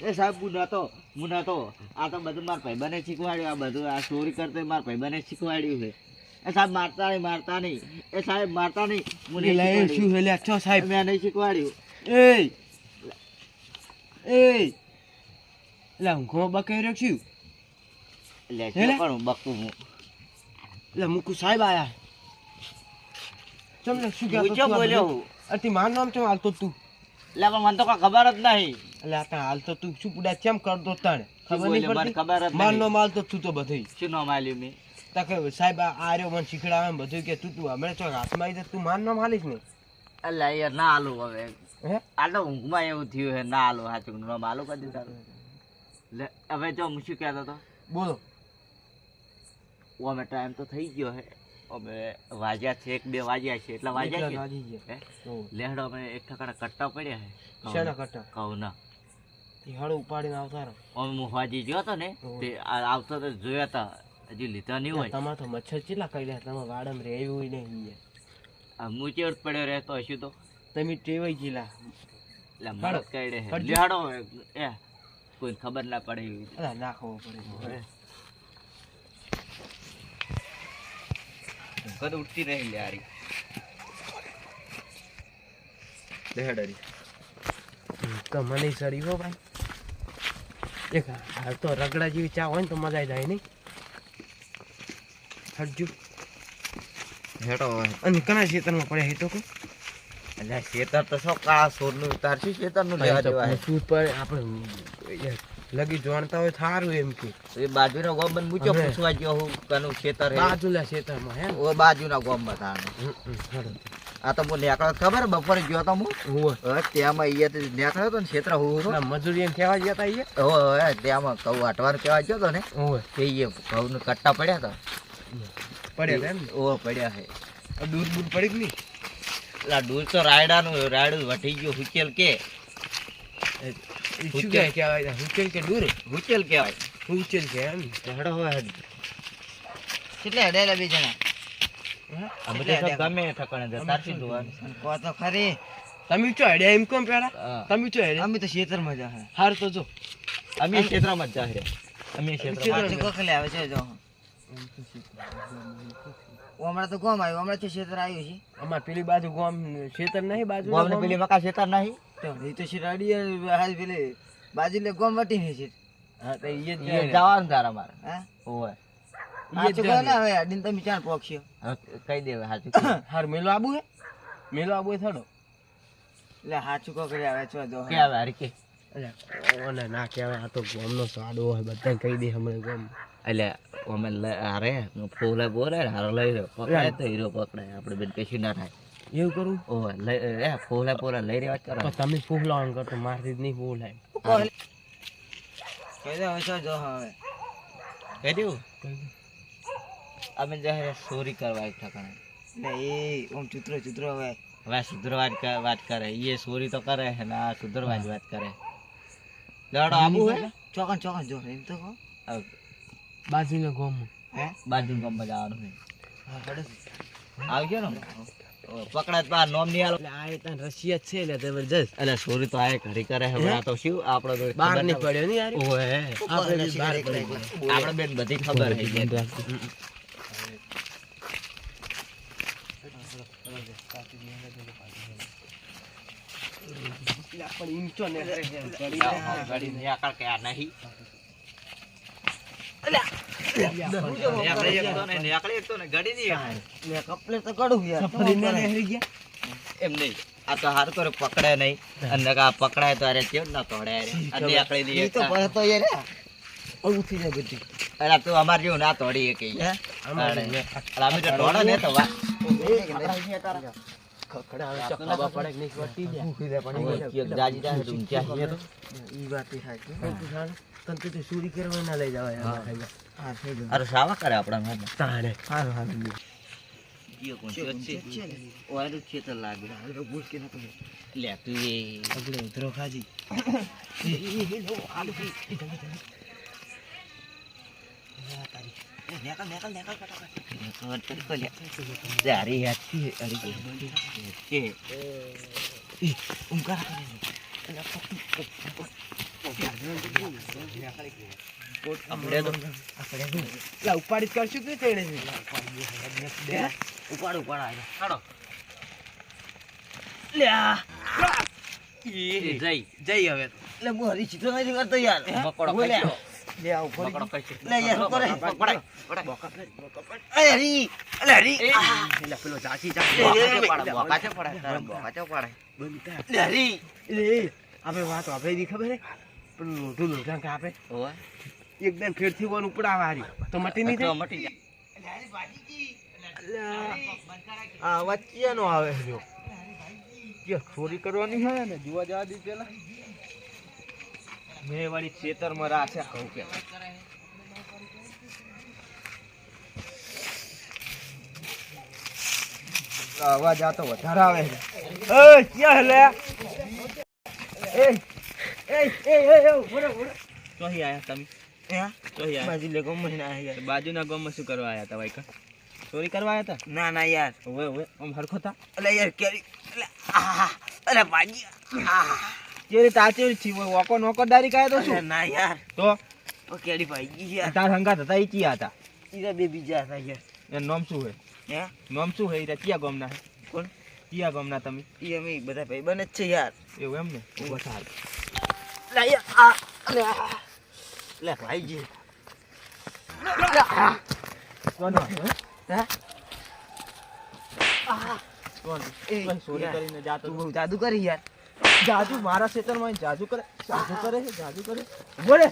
એ સાહેબ હું નતો આ તો બધું મારા ભાઈબંધે શીખવાડ્યું આ બધું આ ચોરી કરતે મારા ભાઈબંધે શીખવાડ્યું છે એ સાહેબ મારતા નહીં એ સાહેબ મારતા નહીં મને શું હેલ્યા છો સાહેબ મેં નહીં શીખવાડ્યું એ એટલે ઊંઘો બકાઈ રાખ્યું લે પણ બકું હું એટલે મુકુ સાહેબ આયા ચમ શું હું ચો બોલ્યો હું અતિ માર નામ ચમ હાલતો તું એટલે પણ મને તો કોઈ ખબર જ નહીં એટલે આ હાલતો તું શું પુડા ચમ કરતો તાણે ખબર નહીં મને પડતી ખબર જ માર નહીં નામ હાલતો તું તો બધું શું નામ આલ્યું મેં તાકે સાહેબ આ રહ્યો મને શીખડાવે એમ બધું કે તું હમણાં ચો હાથમાં આવી તું માર નામ હાલીશ ને એટલે યાર ના આલું હવે હે આ તો ઊંઘમાં એવું થયું હે ના આલું સાચું નામ આલું કરી તારું લે હવે જો હું શું કહેતો હતો બોલો ઓ અમે ટાઈમ તો થઈ ગયો હે અમે વાગ્યા છે 1-2 વાગ્યા છે એટલા વાગ્યા છે વાજી ગયા લેહડો અમે એક ઠકાણા કટ્ટા પડ્યા હે શેના કટા કહું ના ઈ હળ ઉપાડીને આવતા રહો અમે હું વાજી ગયો હતો ને તે આવતો તો જોયા હતા હજી લીધા નહીં હોય તમારે તો મચ્છર કેટલા કરી રહ્યા તમે વાડમ રહેવું નહીં આ મૂચેડ પડ્યો રહેતો હશું તો તમે ટેવાઈ ગયેલા એટલે મરદ કઈડે હે લેહડો એ કોઈ ખબર ના પડે એવી અલા નાખવો પડે કદ ઉઠતી રહી લે આરી લેહડરી તો મને સડી હો ભાઈ એક હાલ તો રગડા જેવી ચા હોય ને તો મજા જાય નહીં હટજો હેડો અને કના ખેતરમાં પડ્યા હે તો કોઈ એટલે ખેતર તો શું કા સોરનું ઉતારશું ખેતરનું લેવા દેવા હે શું પર આપણે લગી જાણતા હોય થારું એમ કે એ બાજુનો ગોમન મૂચો પૂછવા ગયો હું કનું ખેતર હે બાજુલા ખેતરમાં હે ઓ બાજુના ગોમમાં થાને આ તો મને એકલો ખબર બપોરે ગયો તો હું ત્યાંમાં અહીંયા નીકળ્યો તો ને ખેતર હું મજૂરી એમ કહેવા ગયા તા અહીંયા ઓય ત્યાંમાં ઘઉં વાટવાનું કહેવા ગયો તો ને તે એ ઘઉંને કટ્ટા પડ્યા હતા પડ્યા એમ ઓ પડ્યા હે દૂધ બૂધ પડી કે નહીં એટલે દૂધ તો રાયડું વટી ગયું હુચેલ કે શું કહેવાય હુચેલ કે દૂર હુચેલ કહેવાય હુચેલ કે એમ હેડો હોય કેટલે હેડેલા બે જણા અમે તો ગમે ઠકાણે જતા છીએ જોવાનું કો તો ખરી તમે ચો હેડ્યા એમ કોમ પેલા તમે ચો હેડ્યા અમે તો ખેતરમાં જા હાર તો જો અમે ખેતરમાં જ જા રે અમે ખેતરમાં કોખલે આવે છે જો હમણાં તો ગોમ આવ્યું હમણાં તો ખેતર આવ્યું છે અમાર પેલી બાજુ ગોમ ખેતર નહીં બાજુ ગોમને પેલી મકા ખેતર નહીં તો એ તો શિરાડી હાલ પેલી બાજુ લે ગોમ વટી ને છે હા તો એ જ જવાનું તારા મારે હા ઓય એ જ ને હવે અડીન તમે ચાર પોક્ષી કહી દેવે હાચું હાર મેલો આબુ હે થોડો એટલે હાચું કો કરી આવે છો જો કે આવે હરકે એટલે ઓને ના કહેવાય આ તો ગોમનો સાડો હોય બધા કહી દે હમણે ગોમ એટલે અમે અરે ફૂલે બોલે હારો લઈ રહ્યો પકડાય તો હીરો પકડાય આપણે બેન કશું ના થાય એવું કરું ઓય ફૂલે લઈ રહ્યા કરો તો તમે ફૂલાણ કરતો મારથી જ નહીં ફૂલાય કહી દે હવે જો હવે કહી દેવું અમે જાહેર ચોરી કરવા ઠકાણે ને એ ઓમ ચૂતરો હવે હવે સુધર વાત કરે એ ચોરી તો કરે છે ને આ સુધરવા જ વાત કરે લડો આબુ હે ચોકન જો એમ તો કહો બાજુના ગોમ હે બાજુ ગામ જવાનું છે આવજો ને પકડાત પા નોમ ની આલો આ તન રશિયા છે એટલે જબરજસ્ત અને ચોરી તો આ ઘરી કરે છે આ તો શું આપણો તો બહાર ની પડ્યો ને યાર ઓએ આપણે બહાર પડી આપણે બેન બધી ખબર છે પણ ઈંચો ને ગાડી ને આકળ કે આ નહીં એમ નહીં આ તો હારું કરે પકડે નહીં અને પકડાય તો અરે કેમ ના તોડે અરે તું અમાર જેવું ના તોડી કે અમે તો તોડે ને તો ચોરી કરવા ના લઈ જવાય અરે સાવા કરે આપણા તાણે ખેતર લાગે લે તું અગલે ઉતરો ખાજી ઉપાડી જ કરશું કે ચડે છે ઉપાડ હાલો જઈ હવે એટલે હું હરી સીધો નથી કરતો યાર મકોડો બોલે. ખાઈ લે આ ઉપર લે યાર શું કરે પકડાય અરે હરી અલે હરી એટલે પેલો ચાચી બોકાચે પડાય લે હરી લે આપણે વાત આપણે દી ખબર હે પેલું લોઢું લોઢા કે આપે ઓય એકદમ ફેરથી વન ઉપડાવા હારી તો મટી નહીં તો જાય મટી જાય આ વચ્ચે નો આવે જો કે ચોરી કરવાની હોય ને જોવા જવા દી પેલા મેં વાળી ખેતરમાં રાખે કહું કે અવાજ આ તો વધારે આવે છે એ ક્યાં લે એ એ એ એ બોલો બોલો ચોહી આયા તમે હે ચોહી આયા બાજુ લે ગમ મહિના યાર બાજુના ગામમાં શું કરવા આયા હતા વાઈકા ચોરી કરવા આયા હતા ના ના યાર ઓવે ઓવે આમ હરખો થા અલે યાર કેરી અલે આ અલે ભાજી કેરી તાચેરી છી વોકો નોકરદારી કાય તો અલે શું ના યાર તો ઓ કેરી ભાઈ યાર તાર હંગાત હતા ઈ ચિયા હતા ઈરા બે બીજા હતા યાર એનું નામ શું હે હે નામ શું હે ઈ ચિયા ગામના હે કોણ ચિયા ગામના તમે ઈ અમે બધા ભાઈ બને જ છે યાર એવું એમ ને ઉભો થાલ લે યાર આ અલે લે ભાઈજી કોનો હે કોણ એ ચોરી કરીને જાતો તું બહુ જાદુ કરી યાર જાદુ મારા ખેતરમાં જાદુ કરે છે જાદુ કરે બોલે